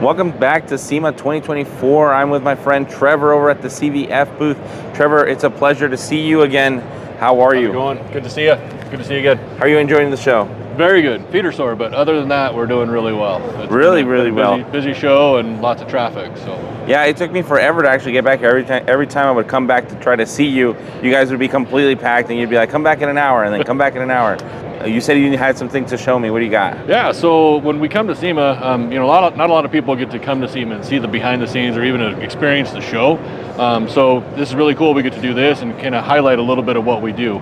Welcome back to SEMA 2024. I'm with my friend Trevor over at the CVF booth. Trevor, it's a pleasure to see you again. How are you? How's it going? Good to see you. Good to see you again. How are you enjoying the show? Very good. Feet are sore, but other than that, we're doing really well. It's really been a well. Busy show and lots of traffic. So yeah, it took me forever to actually get back here. Every time I would come back to try to see you, you guys would be completely packed, and you'd be like, "Come back in an hour," and then come back in an hour. You said you had some things to show me. What do you got? Yeah, so when we come to SEMA, not a lot of people get to come to SEMA and see the behind the scenes or even experience the show. So this is really cool. We get to do this and kind of highlight a little bit of what we do.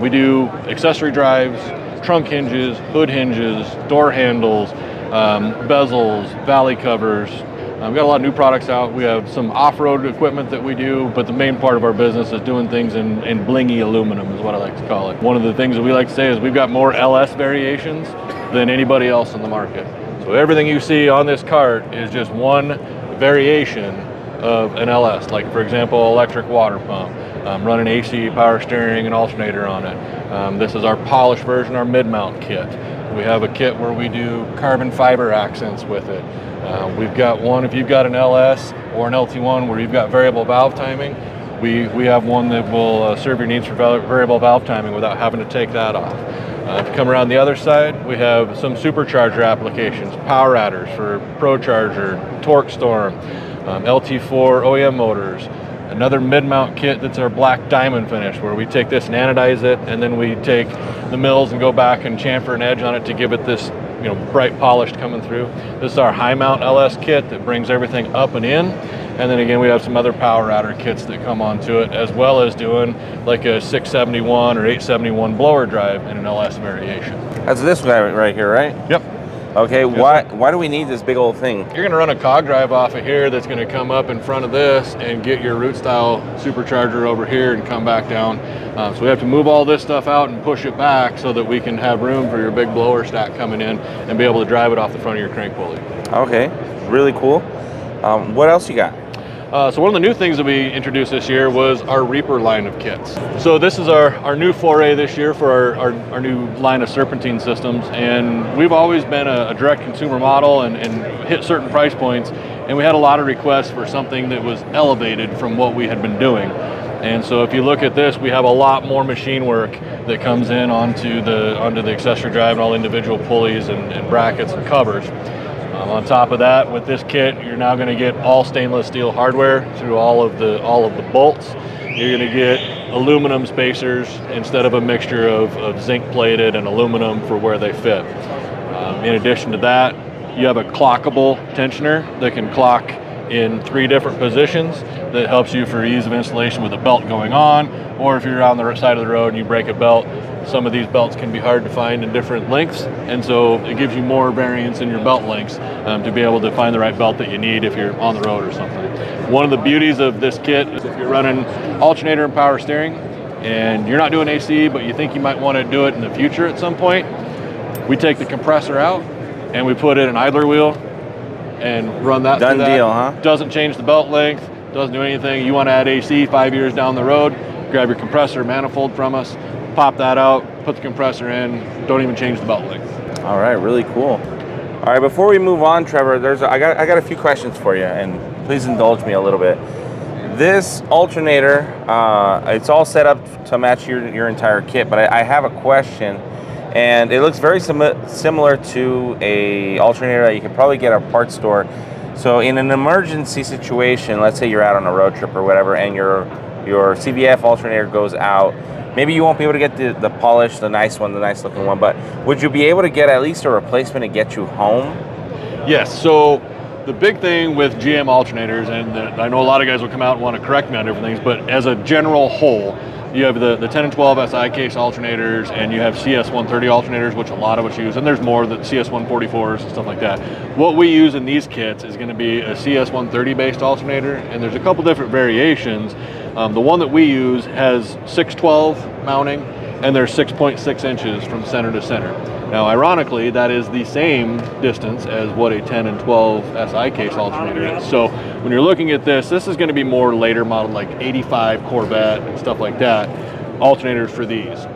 We do accessory drives, trunk hinges, hood hinges, door handles, bezels, valley covers. We've got a lot of new products out. We have some off-road equipment that we do, but the main part of our business is doing things in blingy aluminum is what I like to call it. One of the things that we like to say is we've got more LS variations than anybody else in the market. So everything you see on this cart is just one variation of an LS. Like for example, electric water pump, running AC, power steering, and alternator on it. This is our polished version, our mid-mount kit. We have a kit where we do carbon fiber accents with it. We've got one, if you've got an LS or an LT1 where you've got variable valve timing, we have one that will serve your needs for variable valve timing without having to take that off. If you come around the other side, we have some supercharger applications, power adders for ProCharger, Torque Storm, LT4 OEM motors. Another mid-mount kit that's our black diamond finish, where we take this and anodize it, and then we take the mills and go back and chamfer an edge on it to give it this bright polished coming through. This is our high mount LS kit that brings everything up and in. And then again, we have some other power adder kits that come onto it, as well as doing like a 671 or 871 blower drive in an LS variation. That's this guy right here, right? Yep. Okay, why do we need this big old thing? You're gonna run a cog drive off of here that's gonna come up in front of this and get your root style supercharger over here and come back down. So we have to move all this stuff out and push it back so that we can have room for your big blower stack coming in and be able to drive it off the front of your crank pulley. Okay, really cool. What else you got? So one of the new things that we introduced this year was our Reaper line of kits. So this is our new foray this year for our new line of Serpentine systems, and we've always been a direct consumer model and hit certain price points, and we had a lot of requests for something that was elevated from what we had been doing. And so if you look at this, we have a lot more machine work that comes in onto the accessory drive and all individual pulleys and brackets and covers. On top of that, with this kit, you're now going to get all stainless steel hardware through all of the bolts. You're going to get aluminum spacers instead of a mixture of zinc plated and aluminum for where they fit. In addition to that, you have a clockable tensioner that can clock in 3 different positions that helps you for ease of installation with a belt going on, or if you're on the side of the road and you break a belt. Some of these belts can be hard to find in different lengths, and so it gives you more variance in your belt lengths to be able to find the right belt that you need if you're on the road or something. One of the beauties of this kit is if you're running alternator and power steering and you're not doing AC, but you think you might want to do it in the future at some point, we take the compressor out and we put in an idler wheel and run that. Done deal, huh? Doesn't change the belt length, doesn't do anything. You want to add AC 5 years down the road, grab your compressor manifold from us, pop that out, put the compressor in, don't even change the belt length. All right, really cool. All right, before we move on, Trevor, I got a few questions for you, and please indulge me a little bit. This alternator, it's all set up to match your entire kit, but I have a question, and it looks very similar to a alternator that you could probably get at a parts store. So in an emergency situation, let's say you're out on a road trip or whatever, and your CVF alternator goes out, maybe you won't be able to get the polished, the nice looking one, but would you be able to get at least a replacement to get you home? Yes, so the big thing with GM alternators, and I know a lot of guys will come out and want to correct me on different things, but as a general whole, you have the 10 and 12 SI case alternators, and you have CS130 alternators, which a lot of us use, and there's more, the CS144s and stuff like that. What we use in these kits is going to be a CS130 based alternator, and there's a couple different variations. The one that we use has 612 mounting, and they're 6.6 inches from center to center. Now, ironically, that is the same distance as what a 10 and 12 SI case alternator is. So when you're looking at this is going to be more later model, like 85 Corvette and stuff like that, alternators for these.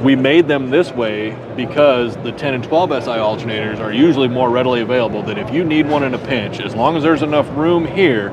We made them this way because the 10 and 12 SI alternators are usually more readily available, that if you need one in a pinch, as long as there's enough room here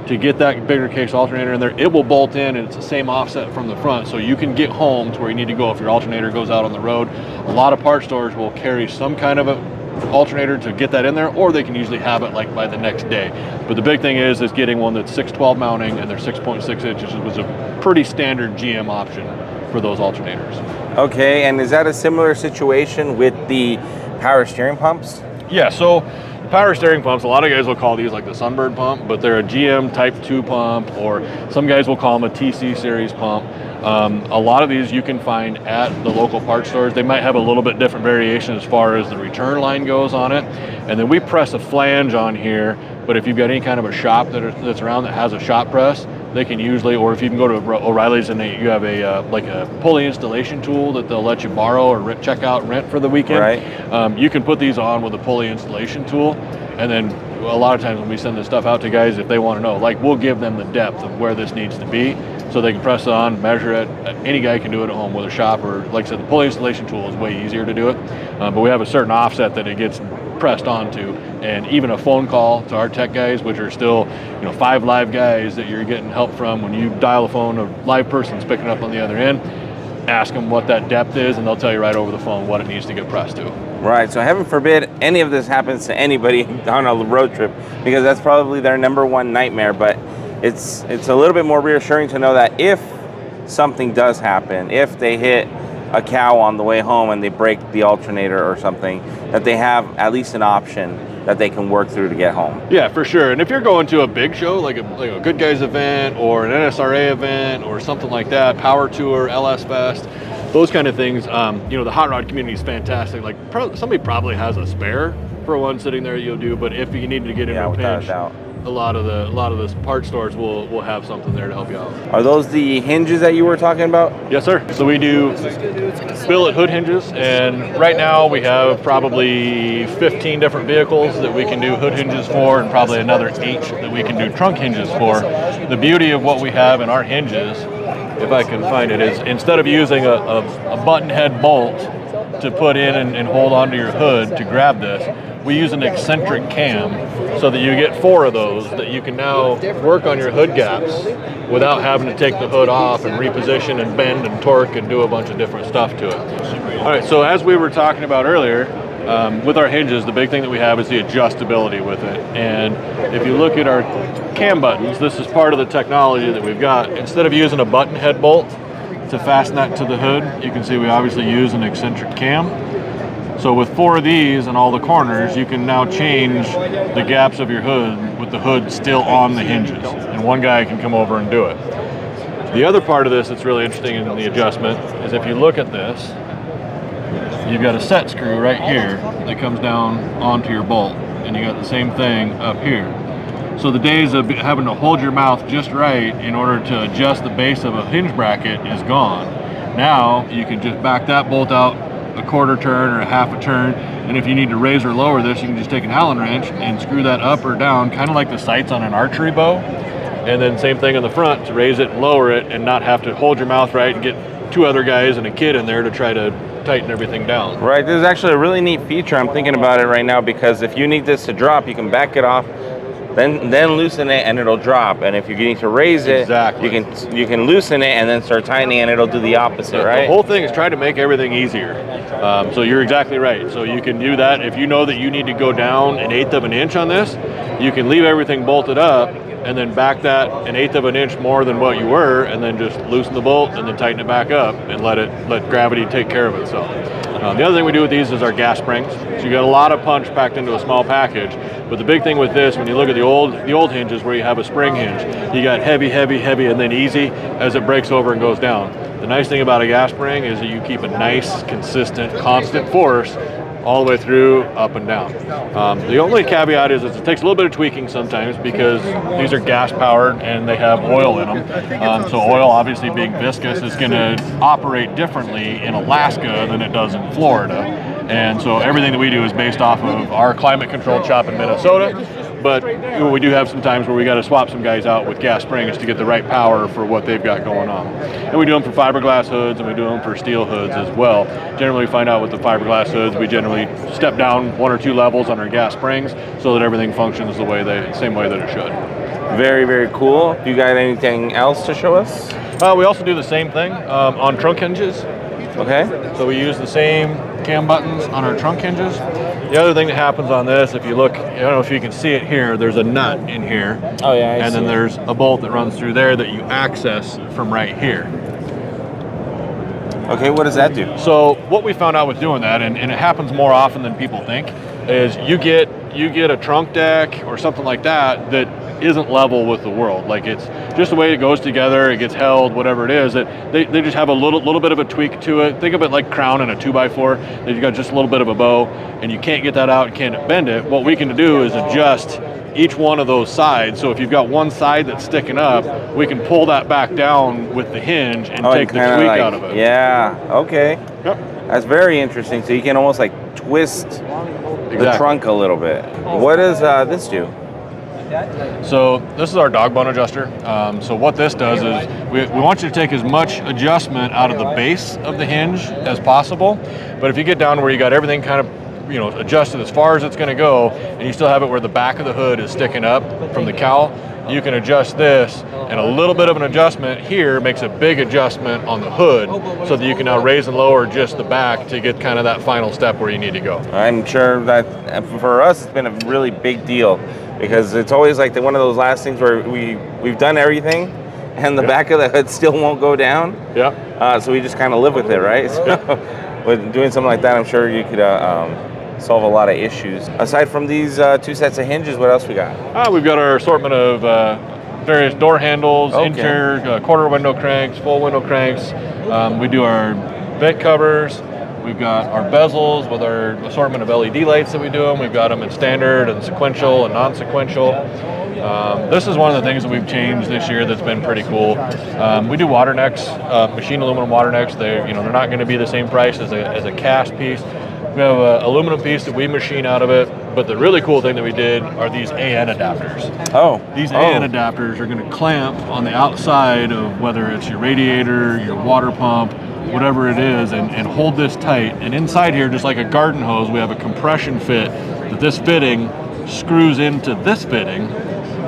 to get that bigger case alternator in there, it will bolt in, and it's the same offset from the front, so you can get home to where you need to go if your alternator goes out on the road. A lot of parts stores will carry some kind of a alternator to get that in there, or they can usually have it like by the next day. But the big thing is getting one that's 612 mounting, and they're 6.6 inches was a pretty standard GM option for those alternators. Okay, and is that a similar situation with the power steering pumps? Yeah, so the power steering pumps, a lot of guys will call these like the Sunbird pump, but they're a GM Type 2 pump, or some guys will call them a TC series pump. A lot of these you can find at the local parts stores. They might have a little bit different variation as far as the return line goes on it. And then we press a flange on here, but if you've got any kind of a shop that's around that has a shop press, they can usually, or if you can go to O'Reilly's and you have a like a pulley installation tool that they'll let you borrow or check out, rent for the weekend. Right. You can put these on with a pulley installation tool, and then a lot of times when we send this stuff out to guys, if they want to know, like, we'll give them the depth of where this needs to be, so they can press it on, measure it. Any guy can do it at home with a shop, or like I said, the pulley installation tool is way easier to do it. But we have a certain offset that it gets pressed onto, and even a phone call to our tech guys, which are still 5 live guys that you're getting help from. When you dial a phone, a live person's picking up on the other end, ask them what that depth is, and they'll tell you right over the phone what it needs to get pressed to. Right, so heaven forbid any of this happens to anybody on a road trip, because that's probably their number one nightmare. But it's a little bit more reassuring to know that if something does happen, if they hit a cow on the way home and they break the alternator or something, that they have at least an option that they can work through to get home. Yeah, for sure. And if you're going to a big show, like a Good Guys event or an NSRA event or something like that, Power Tour, LS Fest, those kind of things, the hot rod community is fantastic. Like somebody probably has a spare for one sitting there you'll do, but if you need to get into a pinch, a lot of the part stores will have something there to help you out. Are those the hinges that you were talking about? Yes, sir. So we do billet hood hinges, and right now we have probably 15 different vehicles that we can do hood hinges for, and probably another 8 that we can do trunk hinges for. The beauty of what we have in our hinges, if I can find it, is instead of using a button head bolt to put in and hold onto your hood to grab this, we use an eccentric cam, so that you get 4 of those that you can now work on your hood gaps without having to take the hood off and reposition and bend and torque and do a bunch of different stuff to it. All right, so as we were talking about earlier, with our hinges, the big thing that we have is the adjustability with it. And if you look at our cam buttons, this is part of the technology that we've got. Instead of using a button head bolt to fasten that to the hood, you can see we obviously use an eccentric cam. So with 4 of these in all the corners, you can now change the gaps of your hood with the hood still on the hinges, and one guy can come over and do it. The other part of this that's really interesting in the adjustment is if you look at this, you've got a set screw right here that comes down onto your bolt, and you got the same thing up here. So the days of having to hold your mouth just right in order to adjust the base of a hinge bracket is gone. Now you can just back that bolt out a quarter turn or a half a turn, and if you need to raise or lower this, you can just take an Allen wrench and screw that up or down, kind of like the sights on an archery bow. And then same thing on the front to raise it and lower it, and not have to hold your mouth right and get 2 other guys and a kid in there to try to tighten everything down. Right, this is actually a really neat feature. I'm thinking about it right now, because if you need this to drop, you can back it off, then loosen it, and it'll drop. And if you need to raise it, exactly, you can loosen it and then start tightening, and it'll do the opposite, right? The whole thing is trying to make everything easier. So you're exactly right. So you can do that. If you know that you need to go down 1/8 of an inch on this, you can leave everything bolted up and then back that 1/8 of an inch more than what you were, and then just loosen the bolt and then tighten it back up and let gravity take care of itself. The other thing we do with these is our gas springs. So you got a lot of punch packed into a small package. But the big thing with this, when you look at the old hinges where you have a spring hinge, you got heavy, heavy, heavy, and then easy as it breaks over and goes down. The nice thing about a gas spring is that you keep a nice, consistent, constant force all the way through, up and down. The only caveat is it takes a little bit of tweaking sometimes, because these are gas powered and they have oil in them. So oil, obviously being viscous, is going to operate differently in Alaska than it does in Florida. And so everything that we do is based off of our climate controlled shop in Minnesota. but we do have some times where we got to swap some guys out with gas springs to get the right power for what they've got going on. And we do them for fiberglass hoods, and we do them for steel hoods as well. Generally, we find out with the fiberglass hoods, we generally step down 1 or 2 levels on our gas springs so that everything functions the same way that it should. Very, very cool. You got anything else to show us? We also do the same thing on trunk hinges. Okay. So we use the same cam buttons on our trunk hinges. The other thing that happens on this, if you look, I don't know if you can see it here, there's a nut in here. Oh yeah, and then there's a bolt that runs through there that you access from right here. Okay, what does that do? So what we found out with doing that, and it happens more often than people think, is you get a trunk deck or something like that that isn't level with the world. Like, it's just the way it goes together, it gets held, whatever it is, that they just have a little bit of a tweak to it. Think of it like crown in a 2x4, that you've got just a little bit of a bow, and you can't get that out, you can't bend it. What we can do is adjust each one of those sides. So if you've got one side that's sticking up, we can pull that back down with the hinge and take the tweak out of it. Yeah, okay. Yep. That's very interesting. So you can almost like twist the trunk a little bit. What does this do? So this is our dog bone adjuster. So what this does is we want you to take as much adjustment out of the base of the hinge as possible. But if you get down to where you got everything kind of adjusted as far as it's going to go, and you still have it where the back of the hood is sticking up from the cowl, you can adjust this, and a little bit of an adjustment here makes a big adjustment on the hood, so that you can now raise and lower just the back to get kind of that final step where you need to go. I'm sure that for us it's been a really big deal, because it's always like one of those last things where we've done everything and the back of the hood still won't go down. Yeah. So we just kind of live with it, right? So with doing something like that, I'm sure you could solve a lot of issues. Aside from these 2 sets of hinges, what else we got? We've got our assortment of various door handles, interior, quarter window cranks, full window cranks. We do our vent covers. We've got our bezels with our assortment of LED lights that we do them. We've got them in standard and sequential and non-sequential. This is one of the things that we've changed this year that's been pretty cool. We do water necks, machined aluminum water necks. They're not going to be the same price as a cast piece. We have an aluminum piece that we machine out of it, but the really cool thing that we did are these AN adapters. These AN adapters are going to clamp on the outside of whether it's your radiator, your water pump, whatever it is, and hold this tight. And inside here, just like a garden hose, we have a compression fit that this fitting screws into this fitting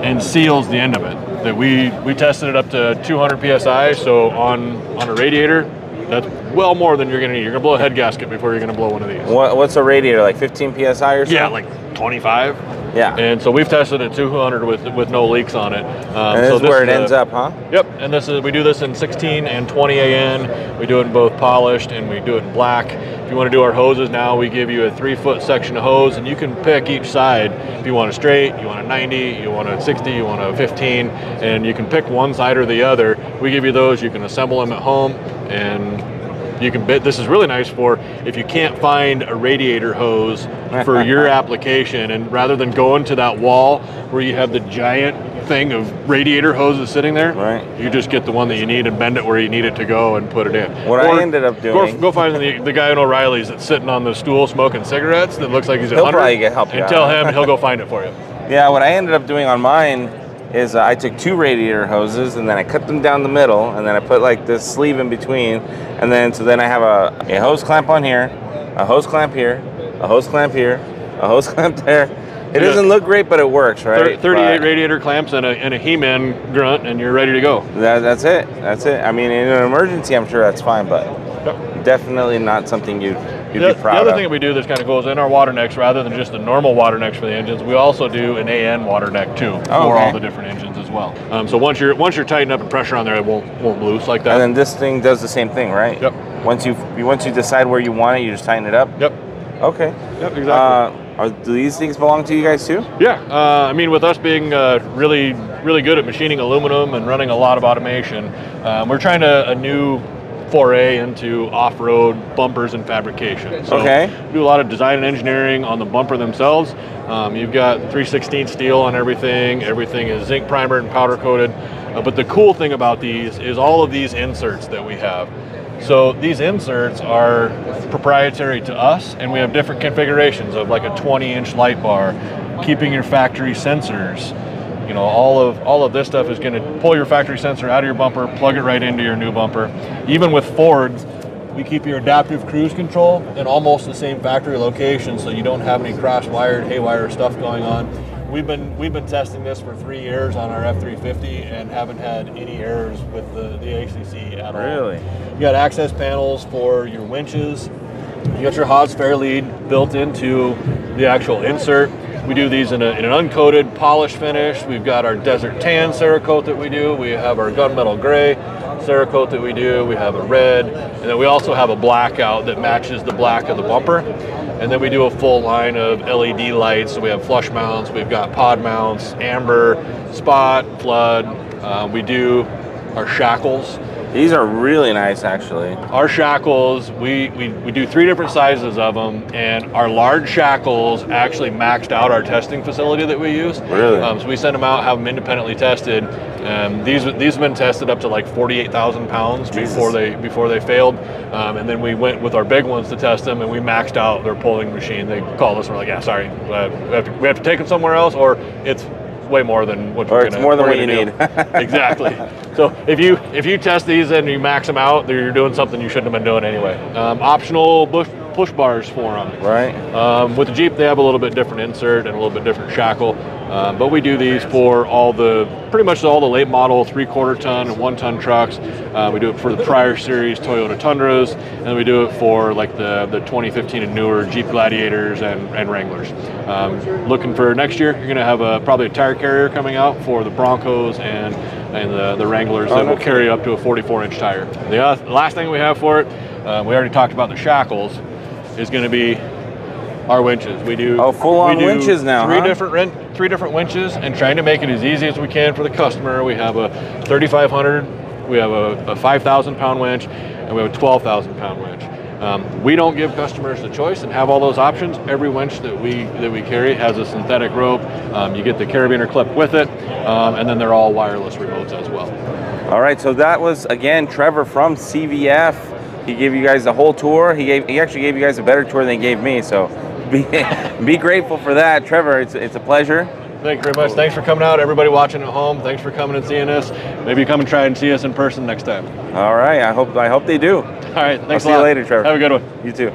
and seals the end of it. That we tested it up to 200 PSI, so on a radiator, that's well more than you're going to need. You're going to blow a head gasket before you're going to blow one of these. What's a radiator, like 15 PSI or something? Yeah, like 25. Yeah. And so we've tested at 200 with no leaks on it. And this is where it ends up, huh? Yep. And we do this in 16 and 20 AN. We do it in both polished and we do it in black. If you want to do our hoses now, we give you a 3-foot section of hose, and you can pick each side. If you want a straight, you want a 90, you want a 60, you want a 15, and you can pick one side or the other. We give you those. You can assemble them at home, and you can bid. This is really nice for if you can't find a radiator hose for your application, and rather than going to that wall where you have the giant thing of radiator hoses sitting there, right, you just get the one that you need and bend it where you need it to go and put it in. I ended up doing, go find the guy in O'Reilly's that's sitting on the stool smoking cigarettes that looks like he's at 100. He'll probably get help, and tell him, he'll go find it for you. Yeah, what I ended up doing on mine is I took 2 radiator hoses, and then I cut them down the middle, and then I put like this sleeve in between, and then I have a hose clamp on here, a hose clamp here, a hose clamp here, a hose clamp there. It doesn't look great, but it works, right? 38 radiator clamps and a He-Man grunt, and you're ready to go. That's it. That's it. I mean, in an emergency, I'm sure that's fine, but definitely not something you'd be proud of. The other thing that we do that kind of goes in our water necks, rather than just the normal water necks for the engines, we also do an AN water neck too for all the different engines as well. So once you're tightening up and pressure on there, it won't loose like that. And then this thing does the same thing, right? Yep. Once you decide where you want it, you just tighten it up. Yep. Okay. Yep. Exactly. Do these things belong to you guys too? Yeah, I mean, with us being really good at machining aluminum and running a lot of automation, we're trying a new foray into off-road bumpers and fabrication. So we do a lot of design and engineering on the bumper themselves. You've got 3/16 steel on everything. Everything is zinc primered and powder coated. But the cool thing about these is all of these inserts that we have. So these inserts are proprietary to us, and we have different configurations of like a 20-inch light bar, keeping your factory sensors. You know, all of this stuff is going to pull your factory sensor out of your bumper, plug it right into your new bumper. Even with Fords, we keep your adaptive cruise control in almost the same factory location, so you don't have any cross-wired, haywire stuff going on. We've been testing this for 3 years on our F350 and haven't had any errors with the ACC at all. Really? You got access panels for your winches. You got your Haas fair lead built into the actual insert. We do these in an uncoated polish finish. We've got our desert tan Cerakote that we do. We have our gunmetal gray Cerakote that we do. We have a red, and then we also have a blackout that matches the black of the bumper. And then we do a full line of LED lights. So we have flush mounts, we've got pod mounts, amber, spot, flood. We do our shackles. These are really nice, actually. Our shackles, we do 3 different sizes of them, and our large shackles actually maxed out our testing facility that we use. Really? So we send them out, have them independently tested. These have been tested up to like 48,000 pounds before they failed. And then we went with our big ones to test them, and we maxed out their pulling machine. They called us and we're like, yeah, sorry, we have to take them somewhere else, or it's way more than what it's more than what you need. Exactly. So if you test these and you max them out, you're doing something you shouldn't have been doing anyway. Optional push bars for them. Right. With the Jeep, they have a little bit different insert and a little bit different shackle. But we do these for pretty much all the late model 3/4 ton and 1 ton trucks. We do it for the prior series Toyota Tundras, and we do it for like the 2015 and newer Jeep Gladiators and Wranglers. Looking for next year, you're going to have probably a tire carrier coming out for the Broncos and the Wranglers that will carry up to a 44-inch tire. The last thing we have for it, we already talked about the shackles, is going to be our winches. We do full-on winches now. Three different winches, and trying to make it as easy as we can for the customer. We have a 3,500, we have a 5,000 pound winch, and we have a 12,000 pound winch. We don't give customers the choice and have all those options. Every winch that we carry has a synthetic rope. You get the carabiner clip with it, and then they're all wireless remotes as well. All right, so that was again Trevor from CVF. He gave you guys the whole tour. He actually gave you guys a better tour than he gave me. So be grateful for that, Trevor. It's a pleasure. Thank you very much. Thanks for coming out. Everybody watching at home, thanks for coming and seeing us. Maybe come and try and see us in person next time. All right. I hope they do. All right. Thanks a lot. I'll see you later, Trevor. Have a good one. You too.